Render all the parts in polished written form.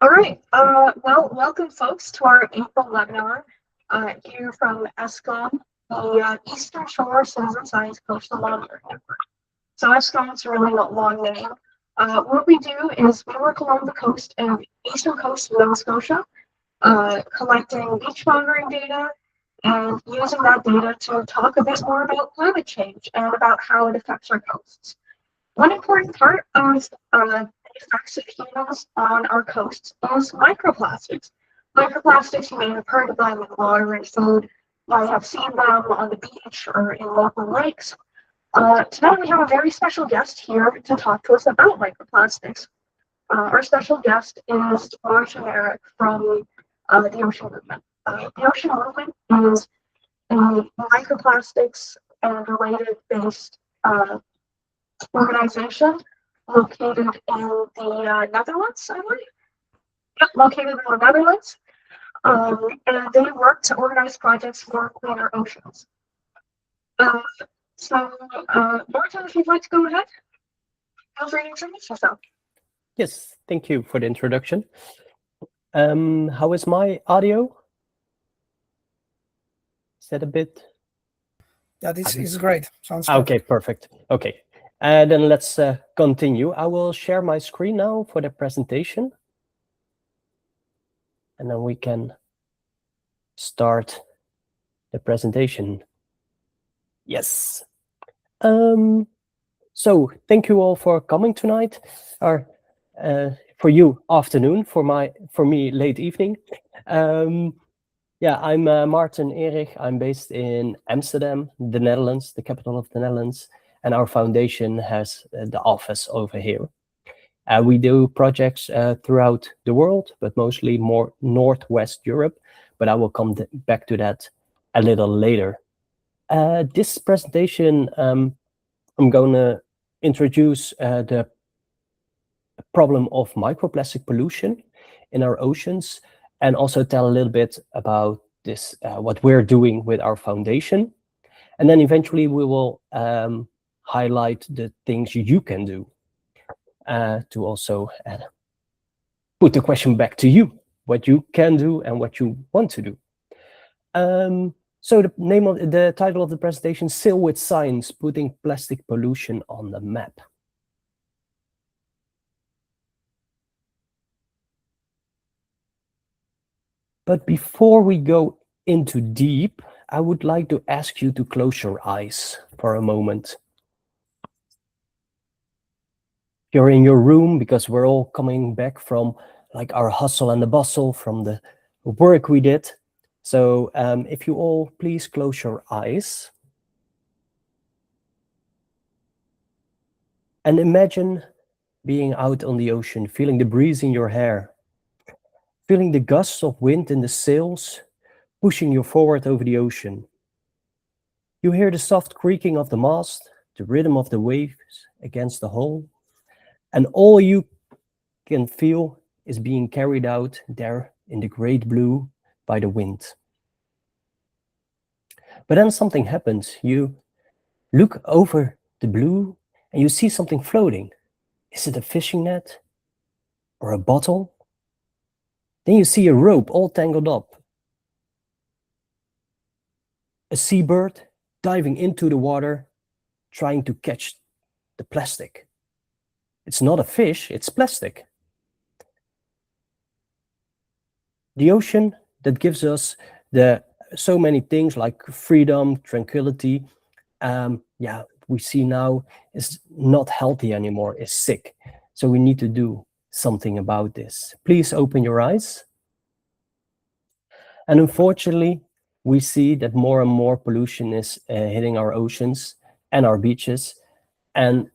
All right. Well, welcome, folks, to our April webinar here from ESCOM, the Eastern Shore Citizen Science Coastal Monitoring Network. So ESCOM is a really not long name. What we do is we work along the coast of eastern coast of Nova Scotia, collecting beach monitoring data and using that data to talk a bit more about climate change and about how it affects our coasts. One important part of the effects of humans on our coasts is microplastics. Microplastics, you may have heard of them in water and food, you might have seen them on the beach or in local lakes. Tonight we have a very special guest here to talk to us about microplastics. Our special guest is Erich from the Ocean Movement. The Ocean Movement is a microplastics and related based organization located in the Netherlands, I believe. Yep, located in the Netherlands. And they work to organize projects for cleaner oceans. Maarten, if you'd like to go ahead, feel free to introduce yourself. Yes, thank you for the introduction. How is my audio? Is that a bit? Yeah, this is great. Sounds good. Okay, perfect. Okay, then let's continue. I will share my screen now for the presentation. And then we can start the presentation. Yes. So thank you all for coming tonight, or for you afternoon, for me late evening. Yeah, I'm Maarten Erich. I'm based in Amsterdam, the Netherlands, the capital of the Netherlands, and our foundation has the office over here. We do projects throughout the world, but mostly more Northwest Europe, but I will come back to that a little later. This presentation, I'm going to introduce the problem of microplastic pollution in our oceans, and also tell a little bit about this, what we're doing with our foundation. And then eventually we will highlight the things you can do to also put the question back to you, what you can do and what you want to do. So the title of the presentation, Sail with Science, Putting Plastic Pollution on the Map. But before we go into deep, I would like to ask you to close your eyes for a moment. You're in your room because we're all coming back from like our hustle and the bustle from the work we did. So if you all please close your eyes. And imagine being out on the ocean, feeling the breeze in your hair, feeling the gusts of wind in the sails, pushing you forward over the ocean. You hear the soft creaking of the mast, the rhythm of the waves against the hull, and all you can feel is being carried out there in the great blue by the wind. But then something happens. You look over the blue and you see something floating. Is it a fishing net or a bottle? Then you see a rope all tangled up. A seabird diving into the water, trying to catch the plastic. It's not a fish, it's plastic. The ocean that gives us so many things like freedom, tranquility, we see now is not healthy anymore, is sick. So we need to do something about this. Please open your eyes. And unfortunately, we see that more and more pollution is hitting our oceans and our beaches. And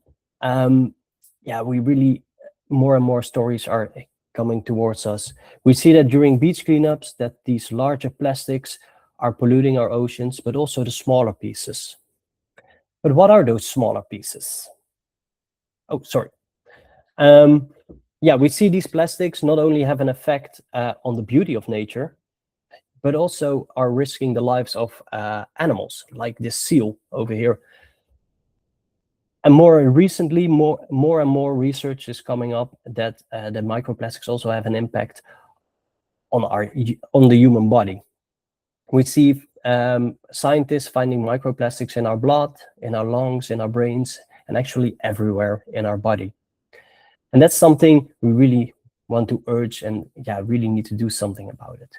we really, more and more stories are coming towards us. We see that during beach cleanups that these larger plastics are polluting our oceans, but also the smaller pieces. But what are those smaller pieces? Oh, sorry. We see these plastics not only have an effect on the beauty of nature, but also are risking the lives of animals, like this seal over here. And more recently, more and more research is coming up that the microplastics also have an impact on the human body. We see scientists finding microplastics in our blood, in our lungs, in our brains, and actually everywhere in our body. And that's something we really want to urge and really need to do something about it.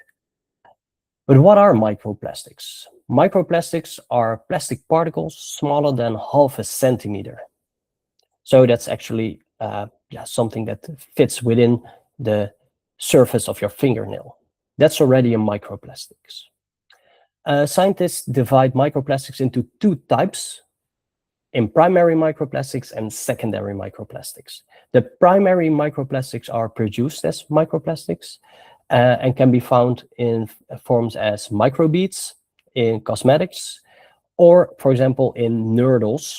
But what are microplastics? Microplastics are plastic particles smaller than half a centimeter. So that's actually something that fits within the surface of your fingernail. That's already a microplastics. Scientists divide microplastics into two types, in primary microplastics and secondary microplastics. The primary microplastics are produced as microplastics and can be found in forms as microbeads in cosmetics, or, for example, in nurdles.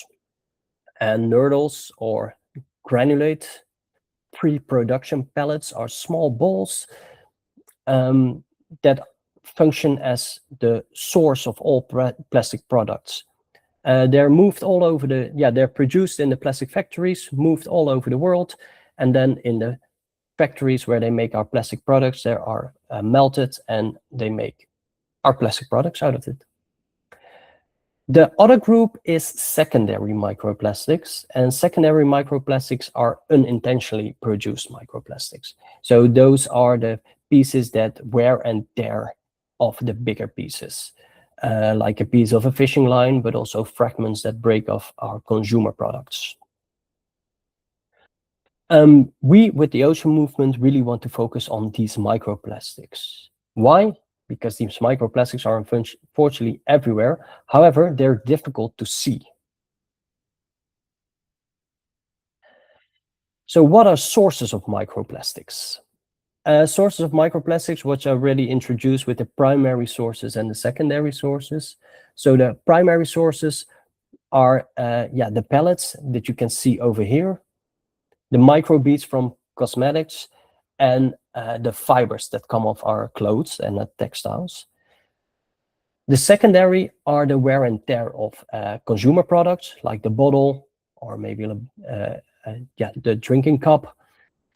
And nurdles, or granulate pre-production pellets, are small balls that function as the source of all plastic products. They're moved all over they're produced in the plastic factories, moved all over the world, and then in the factories where they make our plastic products, they are melted and they make our plastic products out of it. The other group is secondary microplastics, and secondary microplastics are unintentionally produced microplastics. So those are the pieces that wear and tear off the bigger pieces, like a piece of a fishing line, but also fragments that break off our consumer products. We, with the ocean movement, really want to focus on these microplastics. Why? Because these microplastics are unfortunately everywhere. However, they're difficult to see. So what are sources of microplastics? Sources of microplastics, which are already introduced with the primary sources and the secondary sources. So the primary sources are the pellets that you can see over here, the microbeads from cosmetics, and the fibers that come off our clothes and textiles. The secondary are the wear and tear of consumer products, like the bottle, or maybe the drinking cup,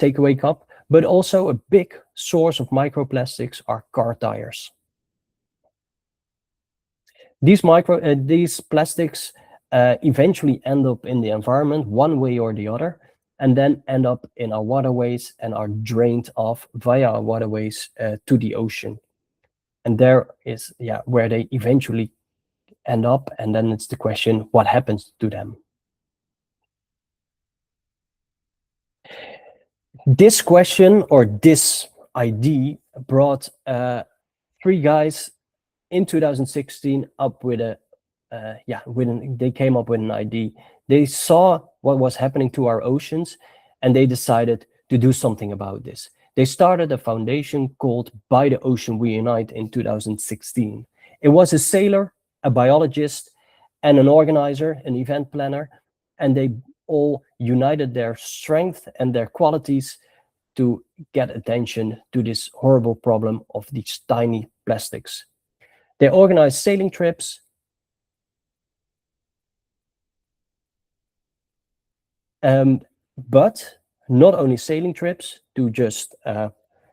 takeaway cup. But also a big source of microplastics are car tires. These plastics eventually end up in the environment one way or the other, and then end up in our waterways and are drained off via our waterways to the ocean. And there is where they eventually end up, and then it's the question, what happens to them? This question, or this idea, brought three guys in 2016 up with they came up with an idea. They saw what was happening to our oceans, and they decided to do something about this. They started a foundation called By the Ocean We Unite in 2016. It was a sailor, a biologist, and an organizer, an event planner, and they all united their strength and their qualities to get attention to this horrible problem of these tiny plastics. They organized sailing trips, but not only sailing trips to just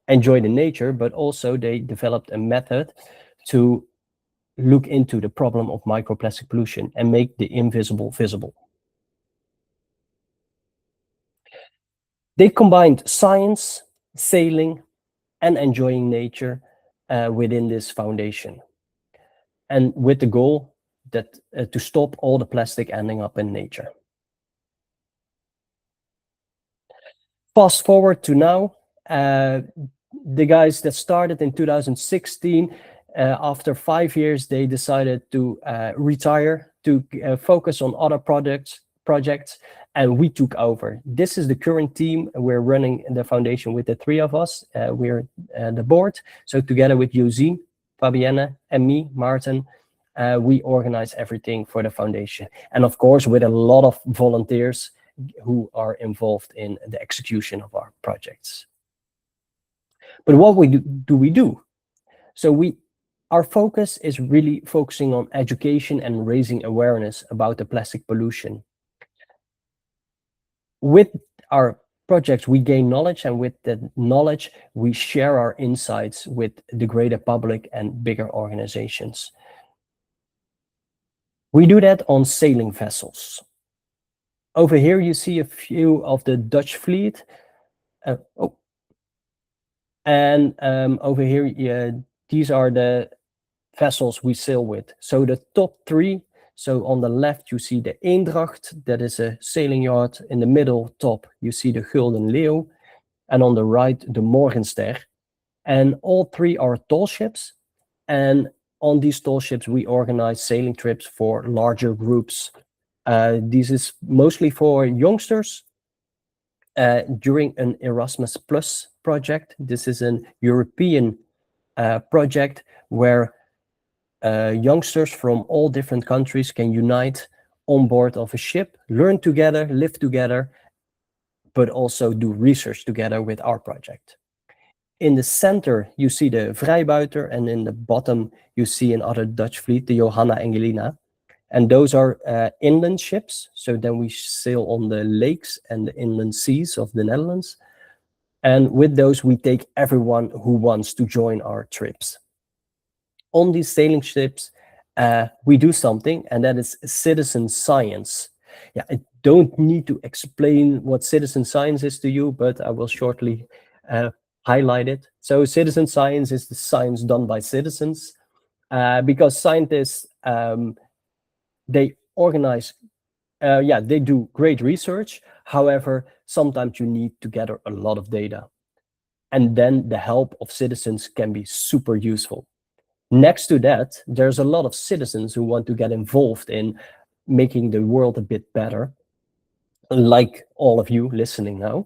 enjoy the nature, but also they developed a method to look into the problem of microplastic pollution and make the invisible visible. They combined science, sailing, and enjoying nature within this foundation, and with the goal that to stop all the plastic ending up in nature. Fast forward to now, the guys that started in 2016, after 5 years, they decided to retire, to focus on other projects, and we took over. This is the current team. We're running the foundation with the three of us. We're the board. So together with Josine, Fabienne, and me, Maarten, we organize everything for the foundation. And of course, with a lot of volunteers who are involved in the execution of our projects. But what do we do? So our focus is really focusing on education and raising awareness about the plastic pollution. With our projects, we gain knowledge, and with that knowledge, we share our insights with the greater public and bigger organizations. We do that on sailing vessels. Over here, you see a few of the Dutch fleet. And over here, these are the vessels we sail with. So the top three, so on the left, you see the Eendracht, that is a sailing yacht. In the middle top, you see the Gulden Leeuw. And on the right, the Morgenster. And all three are tall ships. And on these tall ships, we organize sailing trips for larger groups. This is mostly for youngsters during an Erasmus Plus project. This is an European project where youngsters from all different countries can unite on board of a ship, learn together, live together, but also do research together with our project. In the center, you see the Vrijbuiter, and in the bottom, you see another Dutch fleet, the Johanna Angelina. And those are inland ships. So then we sail on the lakes and the inland seas of the Netherlands. And with those, we take everyone who wants to join our trips. On these sailing ships, we do something, and that is citizen science. Yeah, I don't need to explain what citizen science is to you, but I will shortly highlight it. So citizen science is the science done by citizens, because scientists, they organize, they do great research. However, sometimes you need to gather a lot of data. And then the help of citizens can be super useful. Next to that, there's a lot of citizens who want to get involved in making the world a bit better, like all of you listening now.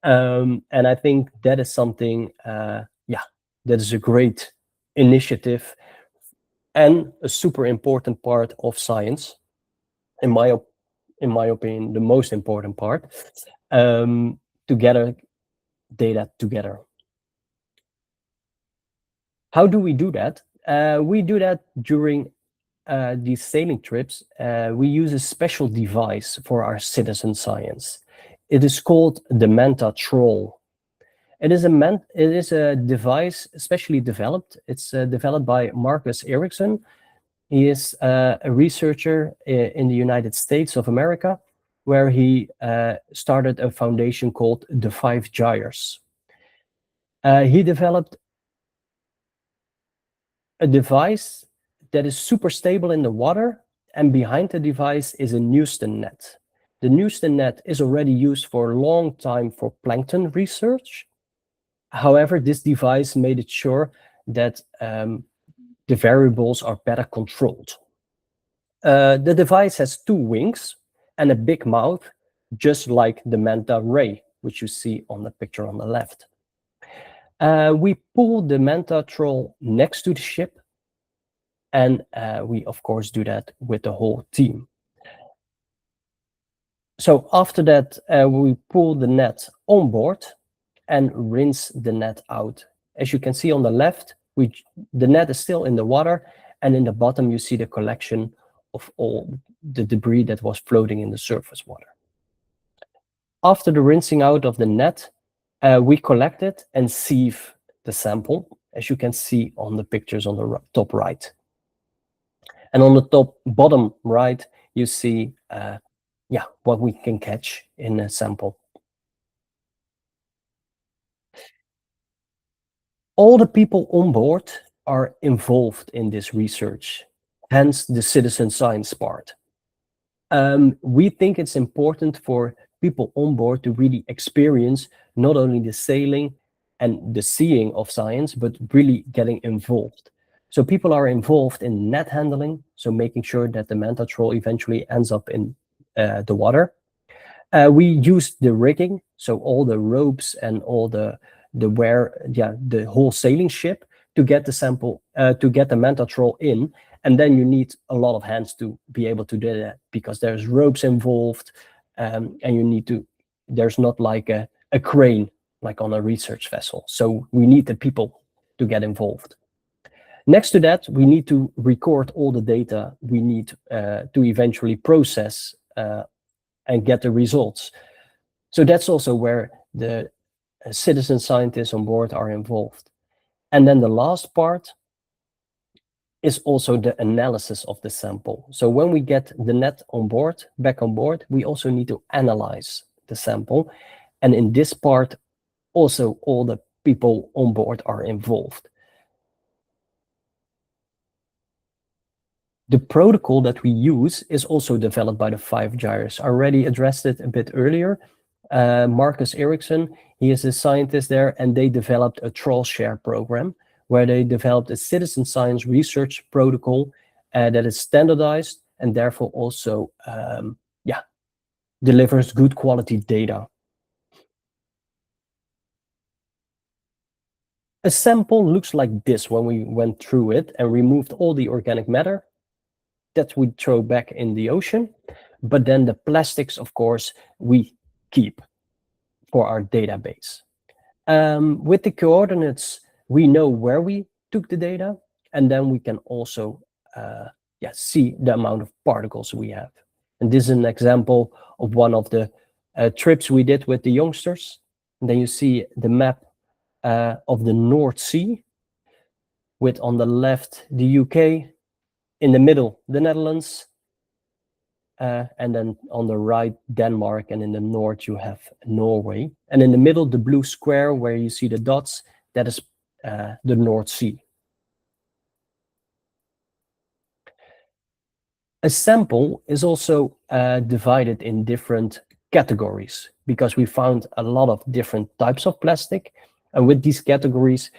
And I think that is something, that is a great initiative and a super important part of science, in my opinion, the most important part, to gather data together. How do we do that? We do that during these sailing trips. We use a special device for our citizen science. It is called the Manta Troll. It is a device specially developed. It's developed by Marcus Ericsson. He is a researcher in the United States of America, where he started a foundation called the Five Gyres. He developed a device that is super stable in the water, and behind the device is a Newton net. The Newton net is already used for a long time for plankton research. However, this device made it sure that the variables are better controlled. The device has two wings and a big mouth, just like the manta ray, which you see on the picture on the left. We pull the Manta Troll next to the ship, and we, of course, do that with the whole team. So after that, we pull the net on board and rinse the net out. As you can see on the left, the net is still in the water, and in the bottom, you see the collection of all the debris that was floating in the surface water. After the rinsing out of the net, we collect it and sieve the sample, as you can see on the pictures on the top right. And on the bottom right, you see what we can catch in a sample. All the people on board are involved in this research, hence the citizen science part. We think it's important for people on board to really experience not only the sailing and the seeing of science, but really getting involved. So people are involved in net handling, so making sure that the Manta Troll eventually ends up in the water. We use the rigging, so all the ropes and all the whole sailing ship to get the sample, to get the Manta Troll in. And then you need a lot of hands to be able to do that, because there's ropes involved, and there's not like a crane like on a research vessel. So we need the people to get involved. Next to that, we need to record all the data we need to eventually process and get the results. So that's also where the citizen scientists on board are involved. And then the last part is also the analysis of the sample. So when we get the net on board, back on board, we also need to analyze the sample. And in this part, also all the people on board are involved. The protocol that we use is also developed by the 5 gyres. I already addressed it a bit earlier. Marcus Ericsson, he is a scientist there, and they developed a troll share program where they developed a citizen science research protocol that is standardized and therefore also delivers good quality data. A sample looks like this when we went through it and removed all the organic matter that we throw back in the ocean. But then the plastics, of course, we keep for our database. With the coordinates, we know where we took the data, and then we can also see the amount of particles we have. And this is an example of one of the trips we did with the youngsters. And then you see the map of the North Sea, with on the left the UK, in the middle the Netherlands, and then on the right Denmark, and in the north you have Norway. And in the middle, the blue square where you see the dots, that is the North Sea. A sample is also divided in different categories because we found a lot of different types of plastic. And with these categories,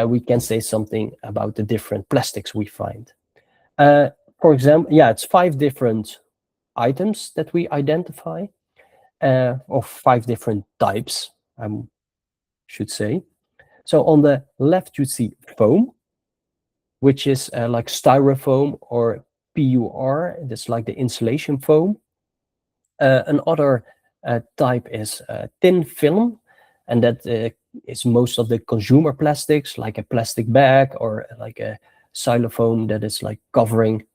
we can say something about the different plastics we find. For example, it's 5 different items that we identify, or 5 different types, I should say. So on the left, you see foam, which is like styrofoam or PUR. That's like the insulation foam. Another type is thin film, and that is most of the consumer plastics, like a plastic bag or like a xylophone that is like covering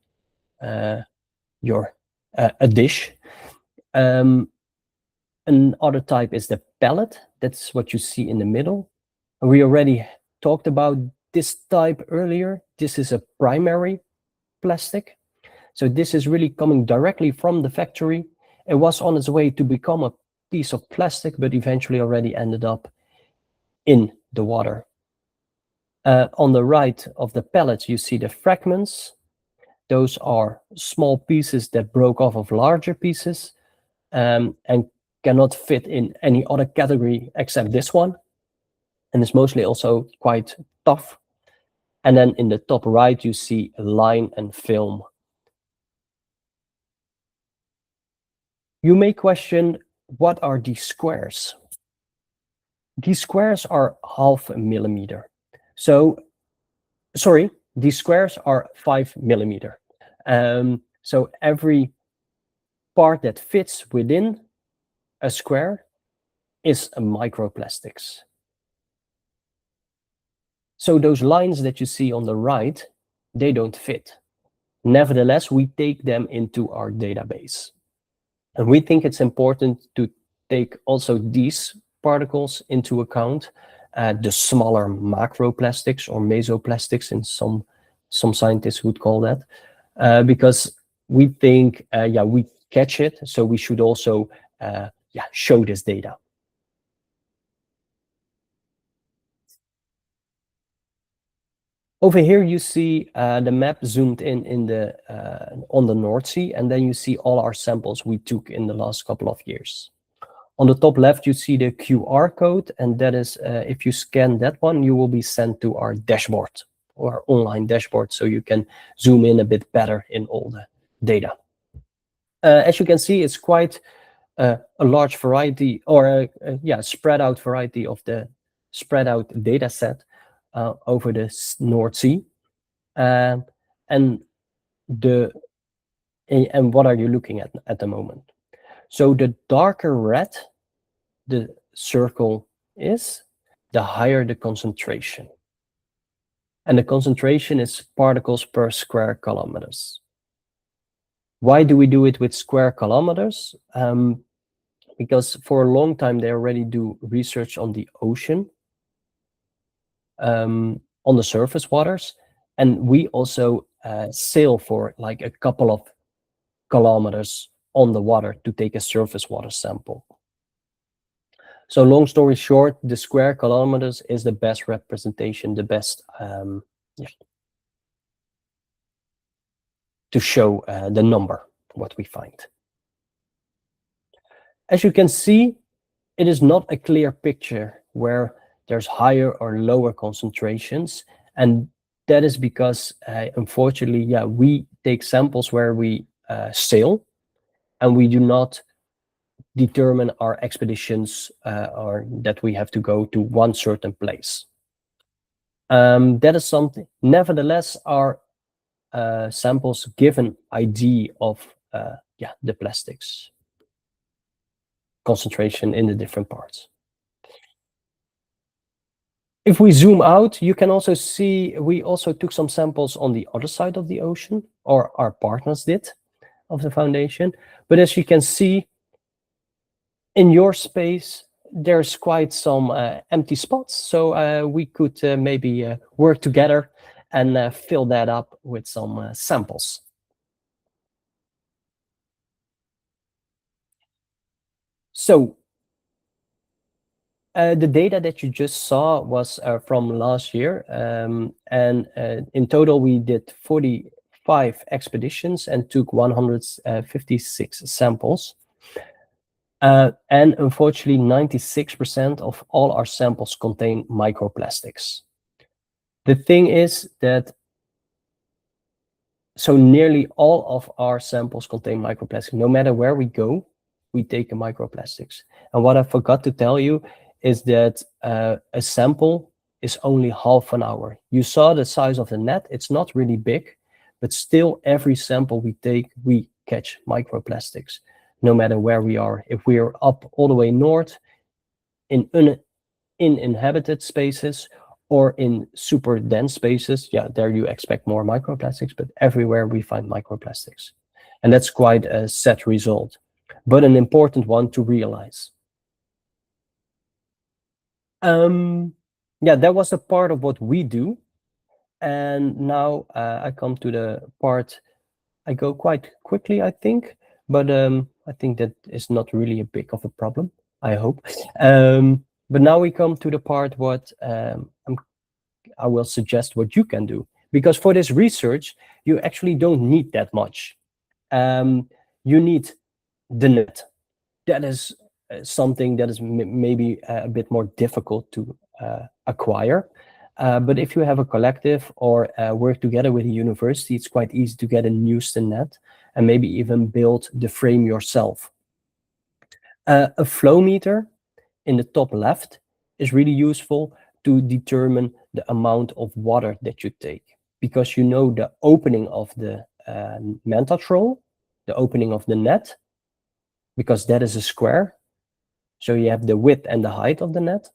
your a dish. Another type is the pellet. That's what you see in the middle. We already talked about this type earlier. This is a primary plastic. So this is really coming directly from the factory. It was on its way to become a piece of plastic, but eventually already ended up in the water. On the right of the pellets, you see the fragments. Those are small pieces that broke off of larger pieces and cannot fit in any other category except this one. And it's mostly also quite tough. And then in the top right, you see line and film. You may question, what are these squares? These squares are 0.5 millimeter. So, sorry, these squares are 5 millimeter. So every part that fits within a square is a microplastics. So those lines that you see on the right, they don't fit. Nevertheless, we take them into our database. And we think it's important to take also these particles into account, the smaller macroplastics or mesoplastics, in some scientists would call that, because we think, we catch it, so we should also show this data. Over here, you see the map zoomed in the on the North Sea, and then you see all our samples we took in the last couple of years. On the top left, you see the QR code, and that is, if you scan that one, you will be sent to our dashboard, or our online dashboard, so you can zoom in a bit better in all the data. As you can see, it's quite a large variety, or spread out variety of the spread out data set over the North Sea. And what are you looking at the moment? So the darker red the circle is, the higher the concentration. And the concentration is particles per square kilometers. Why do we do it with square kilometers? because for a long time they already do research on the ocean, on the surface waters, and we also sail for like a couple of kilometers on the water to take a surface water sample. So long story short, the square kilometers is the best representation, the best to show the number, what we find. As you can see, it is not a clear picture where there's higher or lower concentrations. And that is because, unfortunately, we take samples where we sail, and we do not determine our expeditions or that we have to go to one certain place. That is something. Nevertheless, our samples give an idea of the plastics concentration in the different parts. If we zoom out, you can also see we also took some samples on the other side of the ocean, or our partners did, of the foundation. But as you can see, in your space, there's quite some empty spots. So we could maybe work together and fill that up with some samples. So the data that you just saw was from last year. And in total, we did 45 expeditions and took 156 samples. And unfortunately, 96% of all our samples contain microplastics. The thing is that so nearly all of our samples contain microplastics. No matter where we go, we take a microplastics. And what I forgot to tell you is that a sample is only half an hour. You saw the size of the net. It's not really big, but still every sample we take, we catch microplastics, no matter where we are. If we are up all the way north in inhabited spaces or in super dense spaces, there you expect more microplastics, but everywhere we find microplastics. And that's quite a sad result, but an important one to realize. That was a part of what we do. And now I come to the part, I go quite quickly, I think, but I think that is not really a big of a problem, I hope. But now we come to the part what I will suggest what you can do. Because for this research, you actually don't need that much. You need the net. That is something that is maybe a bit more difficult to acquire. But if you have a collective or work together with a university, it's quite easy to get a Houston net and maybe even build the frame yourself. A flow meter in the top left is really useful to determine the amount of water that you take, because you know the opening of the manta troll, the opening of the net, because that is a square. So you have the width and the height of the net.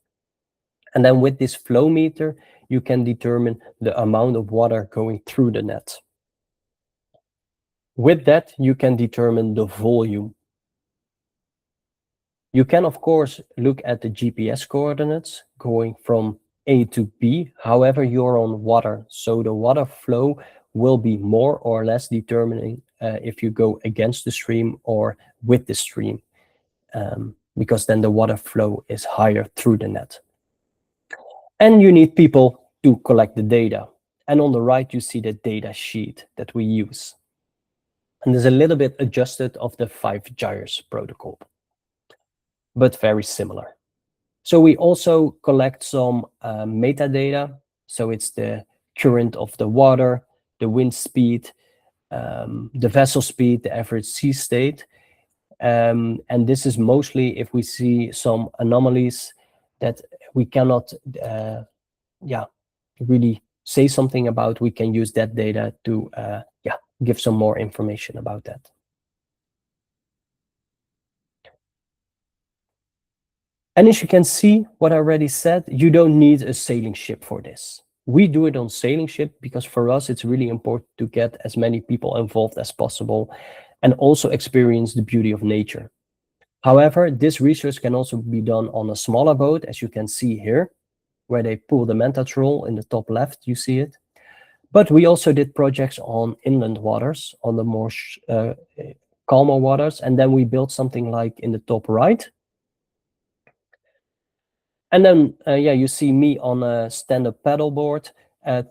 And then with this flow meter, you can determine the amount of water going through the net. With that, you can determine the volume. You can, of course, look at the GPS coordinates going from A to B. However, you're on water, so the water flow will be more or less determining if you go against the stream or with the stream, because then the water flow is higher through the net. And you need people to collect the data. And on the right, you see the data sheet that we use. And there's a little bit adjusted of the 5 gyres protocol, but very similar. So we also collect some metadata. So it's the current of the water, the wind speed, the vessel speed, the average sea state. And this is mostly if we see some anomalies that we cannot really say something about, we can use that data to give some more information about that. And as you can see, what I already said, you don't need a sailing ship for this. We do it on sailing ship because for us, it's really important to get as many people involved as possible and also experience the beauty of nature. However, this research can also be done on a smaller boat, as you can see here, where they pull the manta troll in the top left, you see it. But we also did projects on inland waters, on the more calmer waters, and then we built something like in the top right. And then, yeah, you see me on a stand-up paddleboard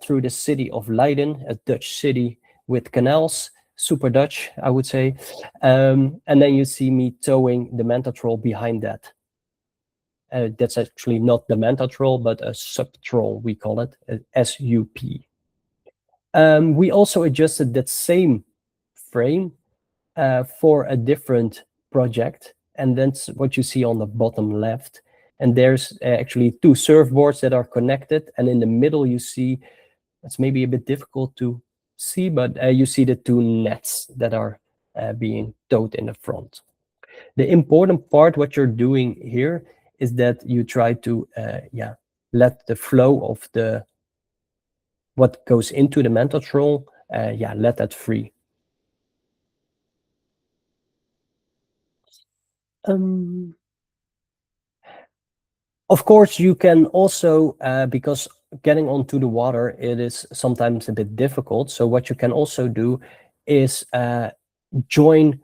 through the city of Leiden, a Dutch city with canals, super Dutch, I would say. And then you see me towing the manta troll behind that. That's actually not the manta troll, but a sub-troll, we call it, a SUP. We also adjusted that same frame for a different project, and that's what you see on the bottom left. And there's actually two surfboards that are connected, and in the middle you see, it's maybe a bit difficult to see, but you see the two nets that are being towed in the front. The important part, what you're doing here, is that you try to let the flow of the what goes into the manta troll, let that free. Of course, you can also, because getting onto the water, it is sometimes a bit difficult. So what you can also do is join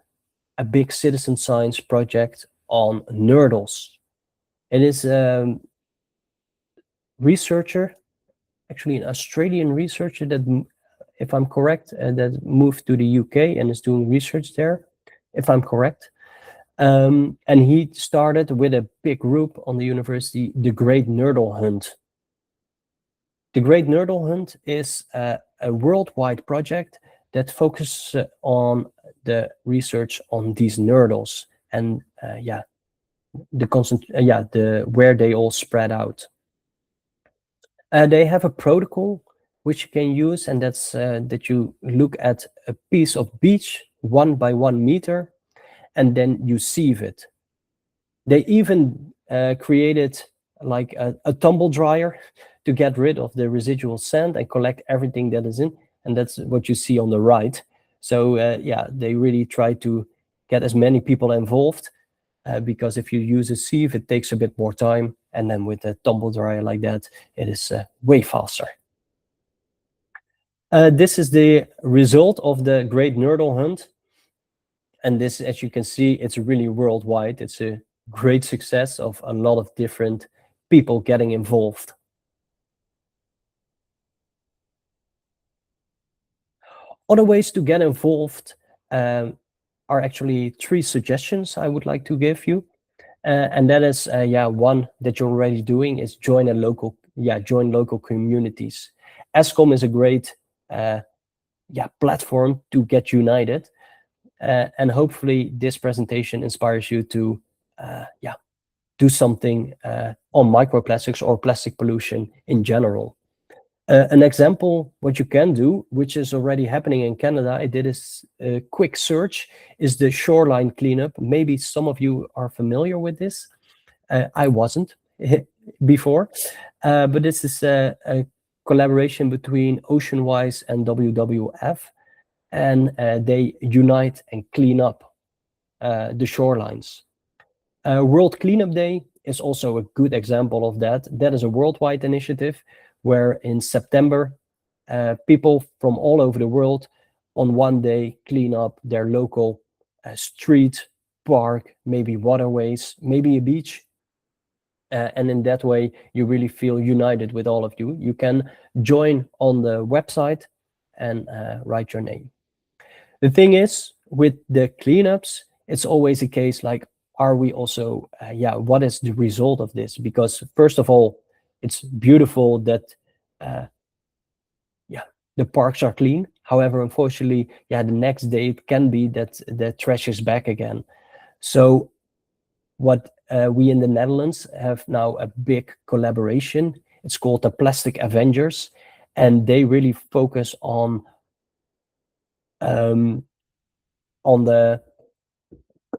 a big citizen science project on nurdles. It is a researcher, actually an Australian researcher that, if I'm correct, that moved to the UK and is doing research there, if I'm correct. And he started with a big group on the university, the Great Nurdle Hunt. The Great Nurdle Hunt is a worldwide project that focuses on the research on these nurdles and where they all spread out. They have a protocol which you can use, and that's that you look at a piece of beach 1 by 1 meter, and then you sieve it. They even created like a tumble dryer to get rid of the residual sand and collect everything that is in, and that's what you see on the right. So they really try to get as many people involved, because if you use a sieve, it takes a bit more time, and then with a tumble dryer like that, it is way faster. This is the result of the Great Nurdle Hunt. And this, as you can see, it's really worldwide. It's a great success of a lot of different people getting involved. Other ways to get involved are actually 3 suggestions I would like to give you. And that is, one that you're already doing is join local communities. ESCOM is a great platform to get united. And hopefully this presentation inspires you to do something on microplastics or plastic pollution in general. An example, what you can do, which is already happening in Canada, I did a quick search, is the shoreline cleanup. Maybe some of you are familiar with this. I wasn't before, but this is a collaboration between Oceanwise and WWF, and they unite and clean up the shorelines. World Cleanup Day is also a good example of that. That is a worldwide initiative where in September, people from all over the world on one day clean up their local street, park, maybe waterways, maybe a beach. And in that way, you really feel united with all of you. You can join on the website and write your name. The thing is, with the cleanups, it's always a case like, are we also, what is the result of this? Because first of all, it's beautiful that, the parks are clean. However, unfortunately, the next day it can be that the trash is back again. So what we in the Netherlands have now a big collaboration. It's called the Plastic Avengers, and they really focus on the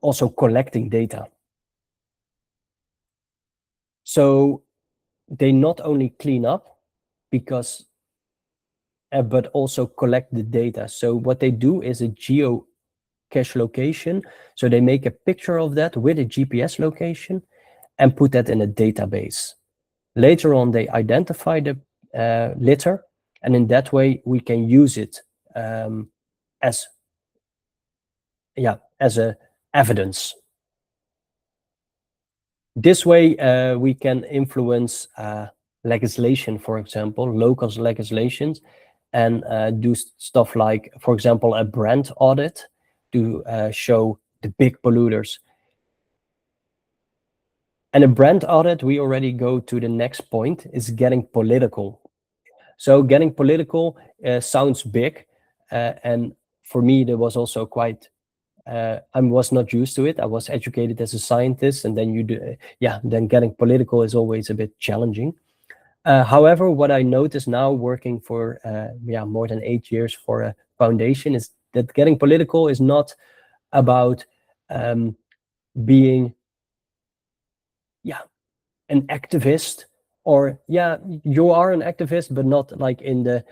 also collecting data. So they not only clean up because but also collect the data. So what they do is a cache location. So they make a picture of that with a GPS location and put that in a database. Later on, they identify the litter, and in that way, we can use it as a evidence. This way, we can influence legislation, for example, local legislations, and do stuff like, for example, a brand audit to show the big polluters. And a brand audit, we already go to the next point, is getting political. So getting political sounds big, and for me, there was also quite. I was not used to it. I was educated as a scientist, and then then getting political is always a bit challenging. However, what I notice now, working for more than 8 years for a foundation, is that getting political is not about being an activist, or you are an activist, but not like in a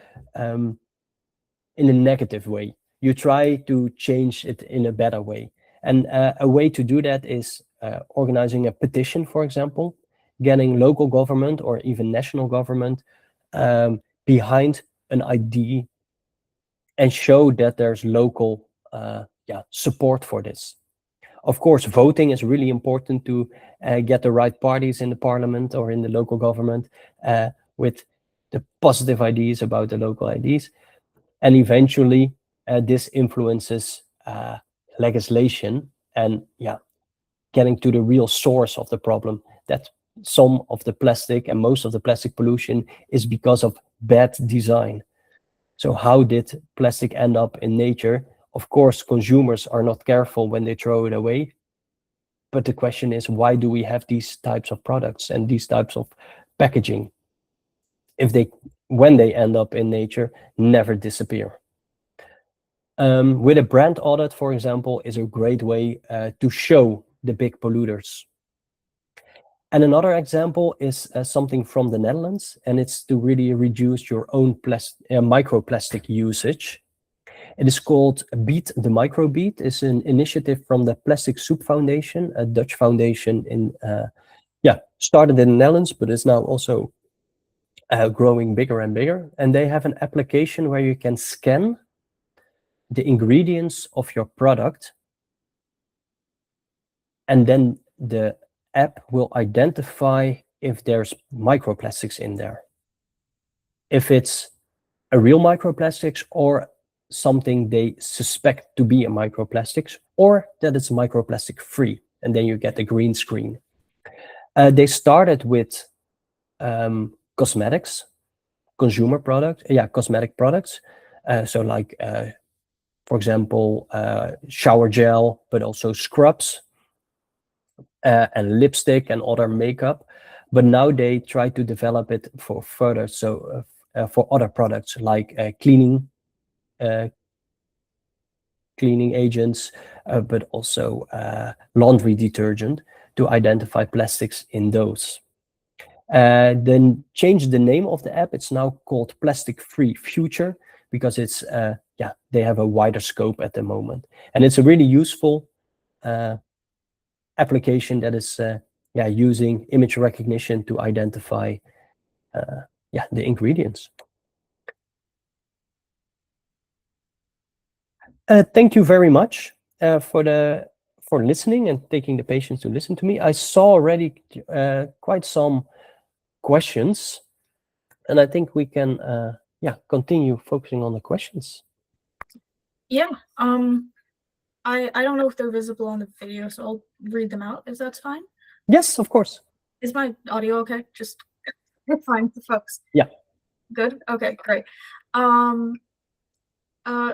negative way. You try to change it in a better way, and a way to do that is organizing a petition, for example, getting local government or even national government behind an idea and show that there's local support for this. Of course, voting is really important to get the right parties in the parliament or in the local government with the positive ideas about the local ideas. And eventually, this influences legislation and getting to the real source of the problem, that some of the plastic and most of the plastic pollution is because of bad design. So how did plastic end up in nature? Of course, consumers are not careful when they throw it away. But the question is, why do we have these types of products and these types of packaging if when they end up in nature, never disappear? With a brand audit, for example, is a great way to show the big polluters. And another example is something from the Netherlands, and it's to really reduce your own microplastic usage. It is called Beat the Microbeat. It's an initiative from the Plastic Soup Foundation, a Dutch foundation started in the Netherlands, but is now also growing bigger and bigger. And they have an application where you can scan the ingredients of your product, and then the app will identify if there's microplastics in there, if it's a real microplastics or something they suspect to be a microplastics, or that it's microplastic free, and then you get a green screen. They started with cosmetics, consumer products, cosmetic products. So like, for example, shower gel, but also scrubs and lipstick and other makeup. But now they try to develop it for further, so for other products like cleaning agents, but also laundry detergent, to identify plastics in those. Then change the name of the app. It's now called Plastic Free Future, because it's they have a wider scope at the moment, and it's a really useful application that is using image recognition to identify the ingredients. Thank you very much for listening and taking the patience to listen to me. I saw already quite some questions, and I think we can continue focusing on the questions. Yeah. I don't know if they're visible on the video, so I'll read them out if that's fine. Yes, of course. Is my audio okay? Just it's fine for folks. Yeah. Good. Okay, great.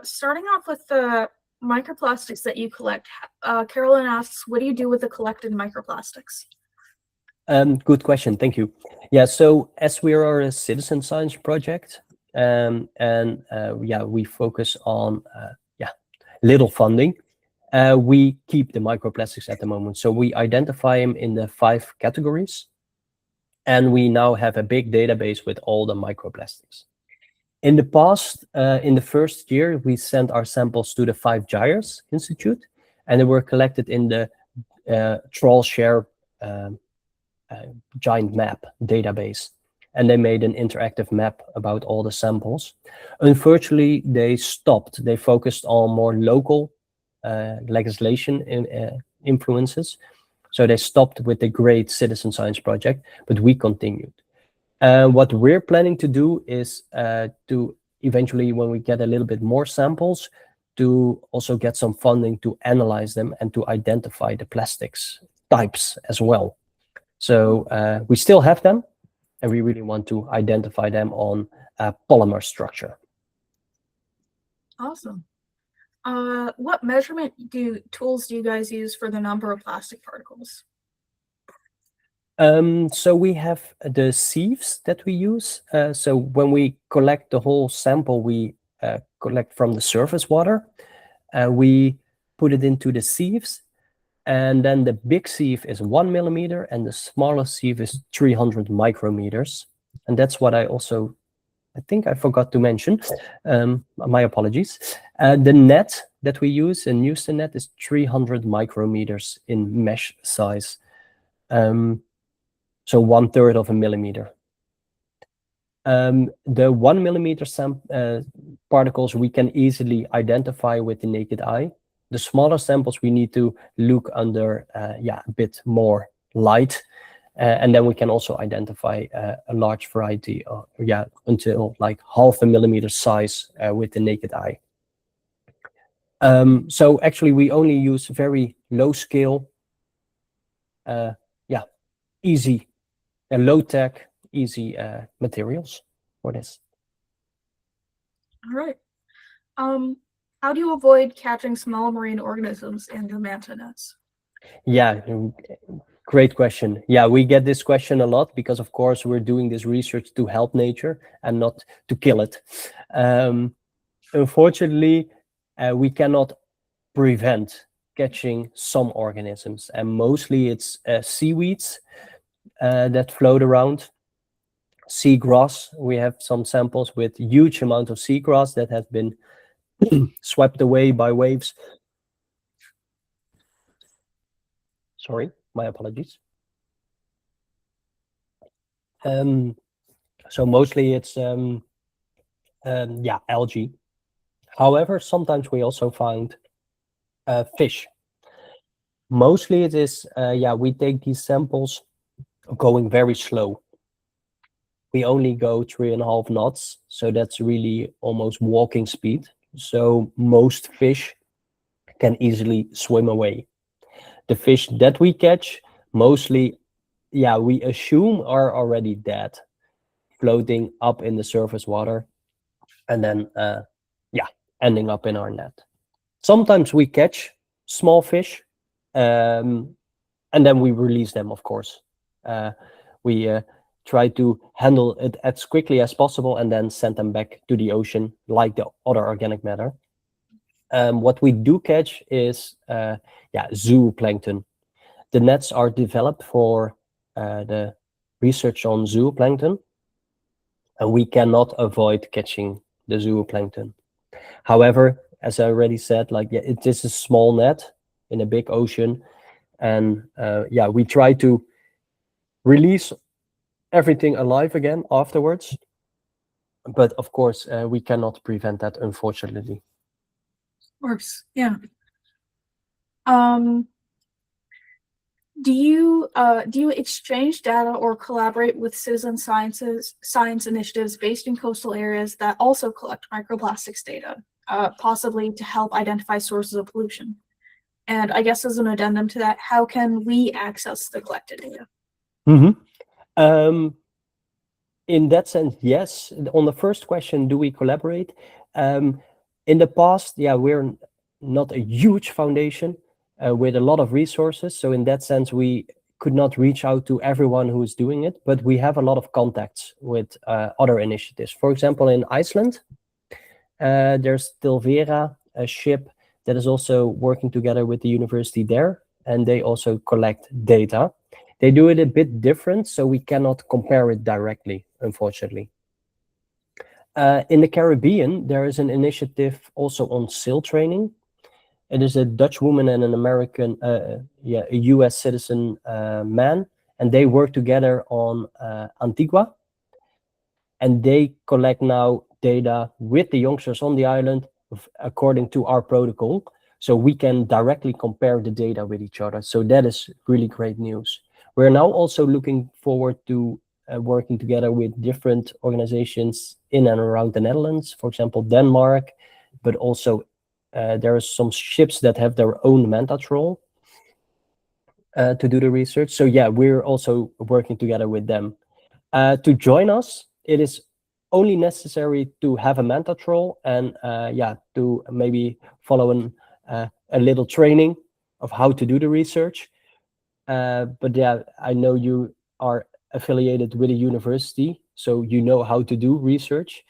Starting off with the microplastics that you collect, Carolyn asks, what do you do with the collected microplastics? Good question. Thank you. Yeah. So as we are a citizen science project, we focus on little funding. We keep the microplastics at the moment. So we identify them in the 5 categories, and we now have a big database with all the microplastics. In the past, in the first year, we sent our samples to the 5 Gyres Institute, and they were collected in the TrollShare giant map database. And they made an interactive map about all the samples. Unfortunately, they stopped. They focused on more local legislation influences. So they stopped with the great citizen science project, but we continued. What we're planning to do is to eventually, when we get a little bit more samples, to also get some funding to analyze them and to identify the plastics types as well. So we still have them, and we really want to identify them on polymer structure. Awesome. What measurement tools do you guys use for the number of plastic particles? So we have the sieves that we use. So when we collect the whole sample, we collect from the surface water. We put it into the sieves, and then the big sieve is 1 millimeter, and the smaller sieve is 300 micrometers. And that's what I think I forgot to mention. My apologies. The net that we use in Houston net is 300 micrometers in mesh size. So 1/3 of a millimeter. The 1 millimeter particles we can easily identify with the naked eye. The smaller samples we need to look under a bit more light, and then we can also identify a large variety of, until like 0.5 millimeter size with the naked eye. So actually we only use very low scale, easy and low-tech, easy materials for this. All right. How do you avoid catching small marine organisms in the manta nets? Yeah, great question. Yeah, we get this question a lot because, of course, we're doing this research to help nature and not to kill it. Unfortunately, we cannot prevent catching some organisms, and mostly it's seaweeds that float around. Seagrass, we have some samples with huge amount of seagrass that has been swept away by waves. Sorry, my apologies. So mostly it's algae. However, sometimes we also find fish. Mostly it is we take these samples going very slow. We only go 3.5 knots, so that's really almost walking speed. So most fish can easily swim away. The fish that we catch, mostly, we assume are already dead, floating up in the surface water, and then, ending up in our net. Sometimes we catch small fish, and then we release them, of course. We try to handle it as quickly as possible and then send them back to the ocean like the other organic matter. What we do catch is zooplankton. The nets are developed for the research on zooplankton, and we cannot avoid catching the zooplankton. However, as I already said, it is a small net in a big ocean, and we try to release everything alive again afterwards. But of course, we cannot prevent that, unfortunately. Of course, yeah. Do you exchange data or collaborate with citizen science initiatives based in coastal areas that also collect microplastics data, possibly to help identify sources of pollution? And I guess as an addendum to that, how can we access the collected data? In that sense, yes. On the first question, do we collaborate? In the past, we're not a huge foundation with a lot of resources. So in that sense, we could not reach out to everyone who is doing it, but we have a lot of contacts with other initiatives. For example, in Iceland, there's Tilvera, a ship that is also working together with the university there, and they also collect data. They do it a bit different, so we cannot compare it directly, unfortunately. In the Caribbean, there is an initiative also on sail training. It is a Dutch woman and an American, a US citizen man, and they work together on Antigua. And they collect now data with the youngsters on the island according to our protocol. So we can directly compare the data with each other. So that is really great news. We're now also looking forward to working together with different organizations in and around the Netherlands, for example, Denmark, but also there are some ships that have their own manta troll to do the research. So yeah, we're also working together with them. To join us, it is only necessary to have a manta troll and to maybe follow a little training of how to do the research. But yeah, I know you are affiliated with a university, so you know how to do research.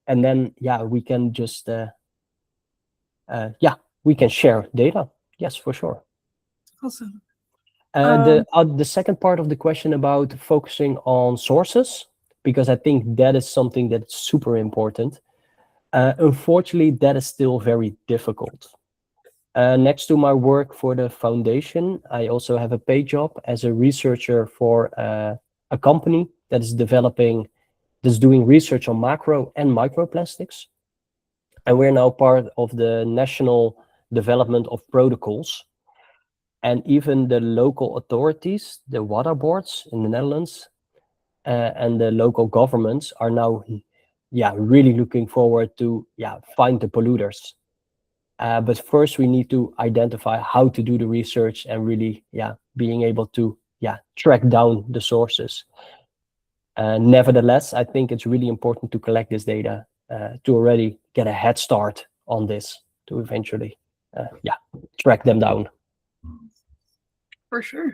And then we can just we can share data. Yes, for sure. Awesome. The second part of the question about focusing on sources, because I think that is something that's super important. Unfortunately, that is still very difficult. Next to my work for the foundation, I also have a paid job as a researcher for a company that is doing research on macro and microplastics. And we're now part of the national development of protocols. And even the local authorities, the water boards in the Netherlands, and the local governments are now, really looking forward to, find the polluters. But first, we need to identify how to do the research and really, being able to, track down the sources. Nevertheless, I think it's really important to collect this data to already get a head start on this to eventually, track them down. For sure.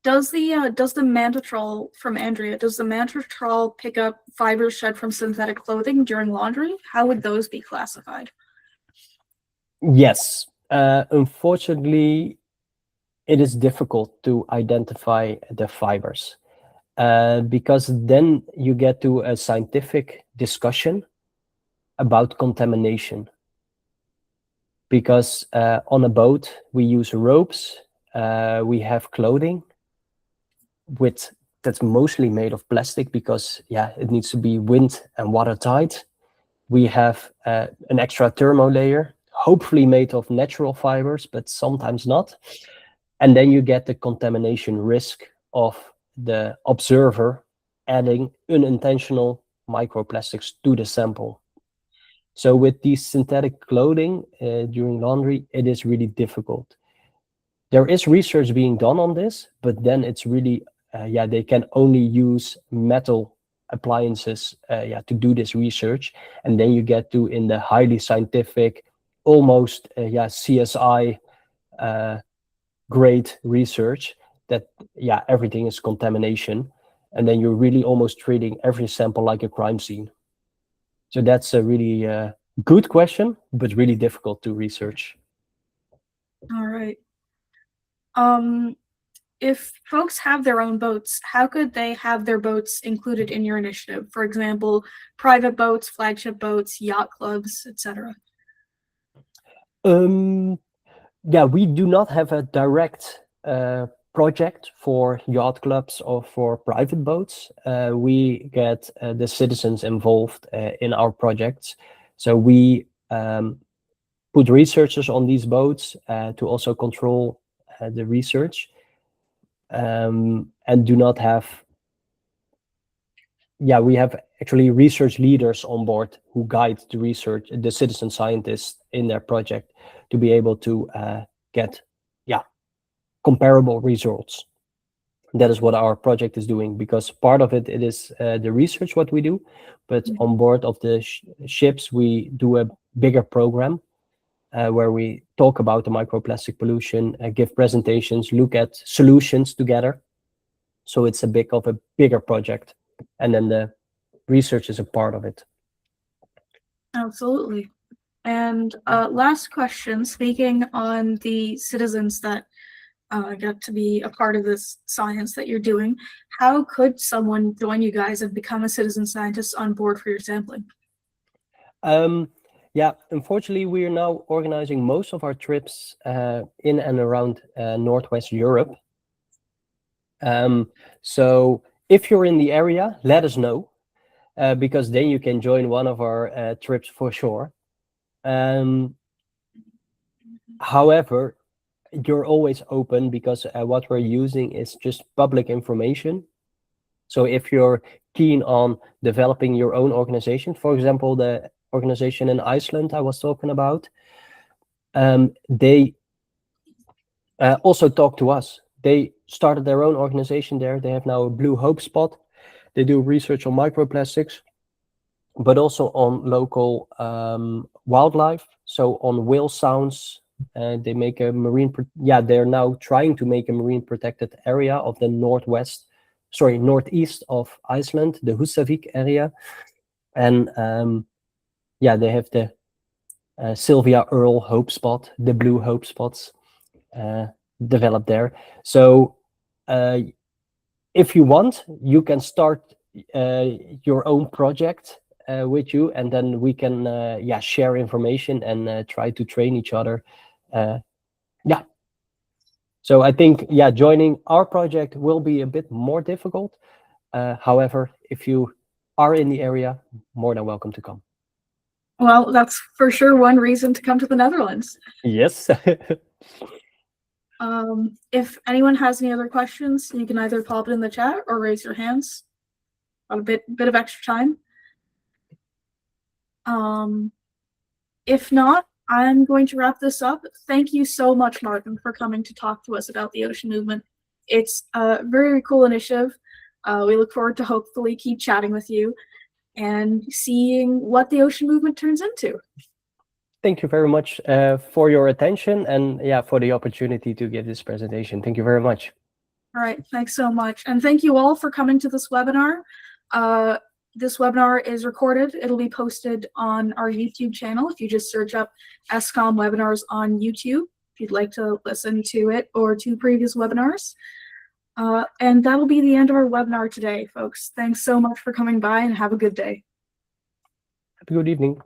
Does the manta troll from Andrea, does the manta troll pick up fibers shed from synthetic clothing during laundry? How would those be classified? Yes. Unfortunately, it is difficult to identify the fibers because then you get to a scientific discussion about contamination. Because on a boat, we use ropes, we have clothing that's mostly made of plastic because it needs to be wind and watertight. We have an extra thermo layer, hopefully made of natural fibers, but sometimes not. And then you get the contamination risk of the observer adding unintentional microplastics to the sample. So with these synthetic clothing during laundry, it is really difficult. There is research being done on this, but then it's really, they can only use metal appliances to do this research. And then you get to in the highly scientific, almost CSI grade research that, everything is contamination. And then you're really almost treating every sample like a crime scene. So that's a really good question, but really difficult to research. All right. If folks have their own boats, how could they have their boats included in your initiative? For example, private boats, flagship boats, yacht clubs, etc. We do not have a direct project for yacht clubs or for private boats. We get the citizens involved in our projects. So we put researchers on these boats to also control the research and do not have, we have actually research leaders on board who guide the research, the citizen scientists in their project to be able to get comparable results. That is what our project is doing, because part of it is the research what we do, but on board of the ships we do a bigger program where we talk about the microplastic pollution, give presentations, look at solutions together. So it's a bigger project, and then the research is a part of it. Absolutely. And last question, speaking on the citizens that get to be a part of this science that you're doing. How could someone join you guys and become a citizen scientist on board for your sampling? Yeah, unfortunately, we are now organizing most of our trips in and around Northwest Europe. So if you're in the area, let us know, because then you can join one of our trips for sure. However, you're always open, because what we're using is just public information. So if you're keen on developing your own organization, for example, the organization in Iceland I was talking about, they also talk to us. They started their own organization there. They have now a Blue Hope spot. They do research on microplastics, but also on local wildlife. So on whale sounds, they make a marine. They're now trying to make a marine protected area of the northeast of Iceland, the Húsavík area, and they have the Sylvia Earle Hope spot, the Blue Hope spots developed there. So if you want, you can start your own project with you, and then we can share information and try to train each other. So I think joining our project will be a bit more difficult. However, if you are in the area, more than welcome to come. Well, that's for sure one reason to come to the Netherlands. Yes. If anyone has any other questions, you can either pop it in the chat or raise your hands. A bit of extra time. If not, I'm going to wrap this up. Thank you so much, Maarten, for coming to talk to us about the ocean movement. It's a very cool initiative. We look forward to hopefully keep chatting with you and seeing what the ocean movement turns into. Thank you very much for your attention, and for the opportunity to give this presentation. Thank you very much. All right, thanks so much. And thank you all for coming to this webinar. This webinar is recorded. It'll be posted on our YouTube channel if you just search up ESCOM webinars on YouTube, if you'd like to listen to it or to previous webinars. And that'll be the end of our webinar today, folks. Thanks so much for coming by, and have a good day. Have a good evening.